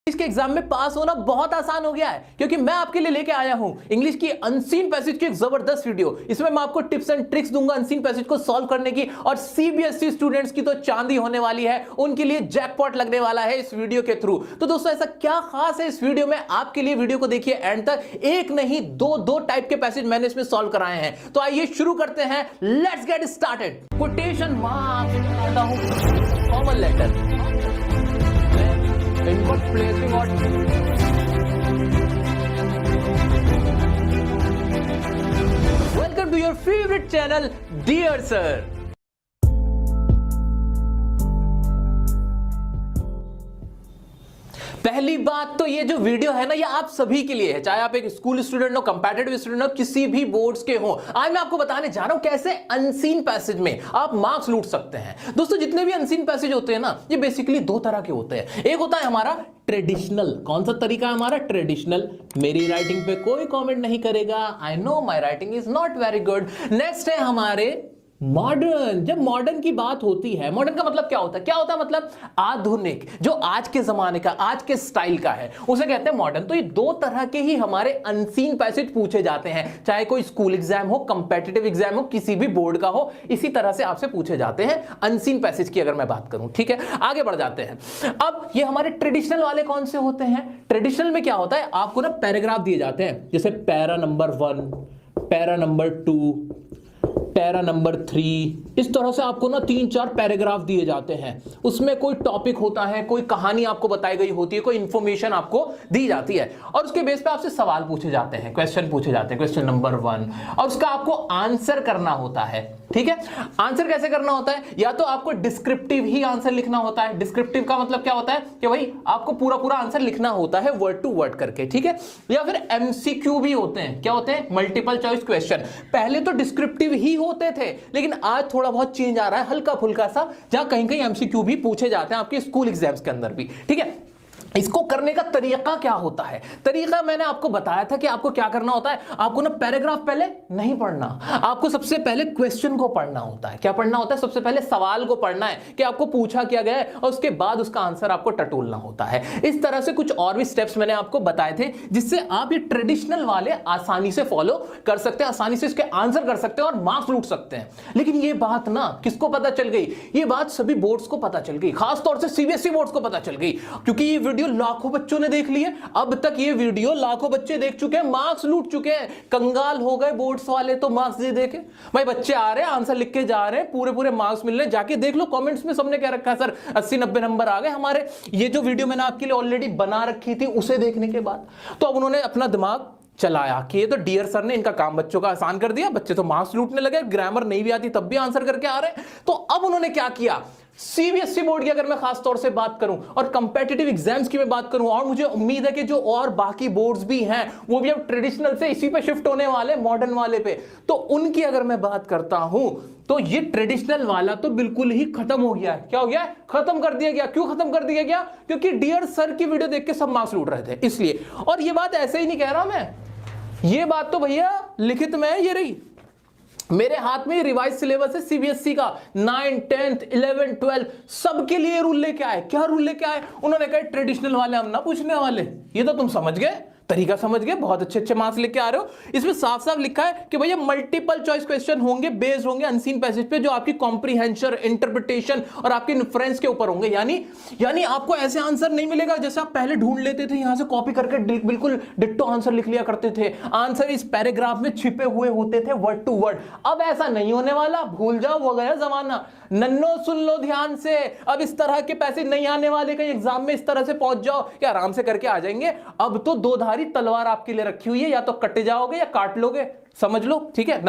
इसके एग्जाम में पास होना बहुत आसान हो गया है, क्योंकि मैं आपके लिए लेके आया हूं इंग्लिश की अनसीन पैसेज की एक जबरदस्त वीडियो। इसमें मैं आपको टिप्स एंड ट्रिक्स दूंगा अनसीन पैसेज को सॉल्व करने की, और सीबीएसई स्टूडेंट्स की तो चांदी होने वाली है, उनके लिए जैकपॉट लगने वाला है इस वीडियो के थ्रू। तो दोस्तों ऐसा क्या खास है इस वीडियो में, आपके लिए वीडियो को देखिए एंड तक। एक नहीं दो टाइप के पैसेज मैंने इसमें सॉल्व कराए हैं। तो आइए शुरू करते हैं, let's get started. Quotation marks, common letter, input placing or welcome to your favorite channel dear sir। पहली बात तो ये जो वीडियो है ना, ये आप सभी के लिए है, चाहे आप एक स्कूल स्टूडेंट हो, कंपैटिटिव स्टूडेंट हो, किसी भी बोर्ड्स के हो। आज मैं आपको बताने जा रहा हूं कैसे अनसीन पैसेज में आप मार्क्स लूट सकते हैं। दोस्तों जितने भी अनसीन पैसेज होते हैं ना, ये बेसिकली दो तरह के होते हैं। एक होता है हमारा ट्रेडिशनल। कौन सा तरीका है हमारा? ट्रेडिशनल। मेरी राइटिंग पे कोई कमेंट नहीं करेगा, I know my writing is not very good. Next है हमारे मॉडर्न। जब मॉडर्न की बात होती है, मॉडर्न का मतलब क्या होता है? क्या होता है मतलब आधुनिक, जो आज के जमाने का, आज के स्टाइल का है, उसे कहते हैं मॉडर्न। तो ये दो तरह के ही हमारे अनसीन पैसेज पूछे जाते हैं, चाहे कोई स्कूल एग्जाम हो, कंपेटिटिव एग्जाम हो, किसी भी बोर्ड का हो, इसी तरह से आपसे पूछे जाते हैं अनसीन पैसेज की अगर मैं बात करूं। ठीक है, आगे बढ़ जाते हैं। अब ये हमारे ट्रेडिशनल वाले कौन से होते हैं? ट्रेडिशनल में क्या होता है, आपको ना पैराग्राफ दिए जाते हैं, जैसे para number 1, para number 2, para number 3, इस तरह से आपको ना 3-4 पैराग्राफ दिए जाते हैं। उसमें कोई टॉपिक होता है, कोई कहानी आपको बताई गई होती है, कोई इंफॉर्मेशन आपको दी जाती है, और उसके बेस पे आपसे सवाल पूछे जाते हैं, क्वेश्चन पूछे जाते हैं, क्वेश्चन नंबर 1, और उसका आपको आंसर करना होता है। ठीक है, आंसर कैसे करना होता है? या तो आपको डिस्क्रिप्टिव ही आंसर लिखना होता है। डिस्क्रिप्टिव का मतलब क्या होता है कि भाई आपको पूरा आंसर लिखना होता है वर्ड टू वर्ड करके। ठीक है, या फिर एमसीक्यू भी होते हैं। क्या होते हैं? Multiple choice question. पहले तो डिस्क्रिप्टिव ही होते थे, लेकिन आज थोड़ा बहुत चेंज आ रहा है, हल्का फुल्का सा, जहां कहीं कहीं एमसीक्यू भी पूछे जाते हैं आपके स्कूल एग्जाम्स के अंदर भी। ठीक है, इसको करने का तरीका क्या होता है? तरीका मैंने आपको बताया था कि आपको क्या करना होता है। आपको ना पैराग्राफ पहले नहीं पढ़ना, आपको सबसे पहले क्वेश्चन को पढ़ना होता है। क्या पढ़ना होता है? सबसे पहले सवाल को पढ़ना है कि आपको पूछा क्या गया है, और उसके बाद उसका आंसर आपको टटोलना होता है। इस तरह से कुछ और भी स्टेप्स मैंने आपको बताए थे, जिससे आप ये ट्रेडिशनल वाले आसानी से फॉलो कर सकते हैं, आसानी से इसके आंसर कर सकते हैं और मार्क्स लूट सकते हैं। लेकिन ये बात ना किसको पता चल गई? ये बात सभी बोर्ड्स को पता चल गई, खासतौर से सीबीएसई बोर्ड्स को पता चल गई, क्योंकि ये वीडियो लाखों बच्चों ने देख लिए। अब तक ये वीडियो लाखों बच्चे देख चुके हैं, मार्क्स लूट चुके हैं, कंगाल हो गए बोर्ड्स वाले तो मार्क्स दे के। भाई बच्चे आ रहे हैं, आंसर लिख के जा रहे हैं, पूरे मार्क्स मिल रहे हैं। जाके देख लो कमेंट्स में सबने क्या रखा है, सर 80-90 नंबर आ गए हमारे। ये जो वीडियो मैंने आपके लिए ऑलरेडी बना रखी थी, उसे देखने के बाद तो अब उन्होंने अपना दिमाग चलाया कि ये तो डियर सर ने इनका काम बच्चों का आसान कर दिया, बच्चे तो मार्क्स लूटने लगे, ग्रामर नहीं भी आती तब भी आंसर करके आ रहे हैं। तो अब उन्होंने क्या किया, सीबीएसई बोर्ड की अगर मैं खास तौर से बात करूं और कंपेटिटिव एग्जाम्स की मैं बात करूं, और मुझे उम्मीद है कि जो और बाकी बोर्ड्स भी हैं वो भी अब ट्रेडिशनल से इसी पे शिफ्ट होने वाले, मॉडर्न वाले पे, तो उनकी अगर मैं बात करता हूं तो ये ट्रेडिशनल वाला तो बिल्कुल ही खत्म हो गया है। क्या हो गया है? खत्म कर दिया गया। क्यों खत्म कर दिया गया? क्योंकि डियर सर की वीडियो देख के सब मार्क्स लूट रहे थे, इसलिए। और ये बात ऐसे ही नहीं कह रहा मैं, ये बात तो भैया लिखित में ये रही मेरे हाथ में। रिवाइज सिलेबस है सीबीएसई का, 9, 10, 11, 12 सबके लिए रूल लेके आए। क्या रूल लेके आए? उन्होंने कहा ट्रेडिशनल वाले हम ना पूछने वाले। ये तो तुम समझ गए, तरीका समझ गए, बहुत अच्छे मार्क्स लेके आ रहे हो। इसमें साफ साफ लिखा है कि भैया मल्टीपल चॉइस क्वेश्चन होंगे, बेस्ड होंगे अनसीन पैसेज पे, जो आपकी कॉम्प्रिहेंशन, इंटरप्रिटेशन और आपके इन्फ्रेंस के ऊपर होंगे। यानी आपको ऐसे आंसर नहीं मिलेगा जैसे आप पहले ढूंढ लेते थे, यहां से कॉपी करके बिल्कुल डिट्टो आंसर लिख लिया करते थे। आंसर इस पैराग्राफ में छिपे हुए होते थे वर्ड टू वर्ड। अब ऐसा नहीं होने वाला, भूल जाओ, वो गया जमाना। नन्नो सुन लो ध्यान से, अब इस तरह के पैसेज नहीं आने वाले। कहीं एग्जाम में इस तरह से पहुंच जाओ कि आराम से करके आ जाएंगे। अब तो दो धारी तलवार आपके लिए रखी हुई है, या तो कट जाओगे या काट लोगे, समझ लो। ठीक है,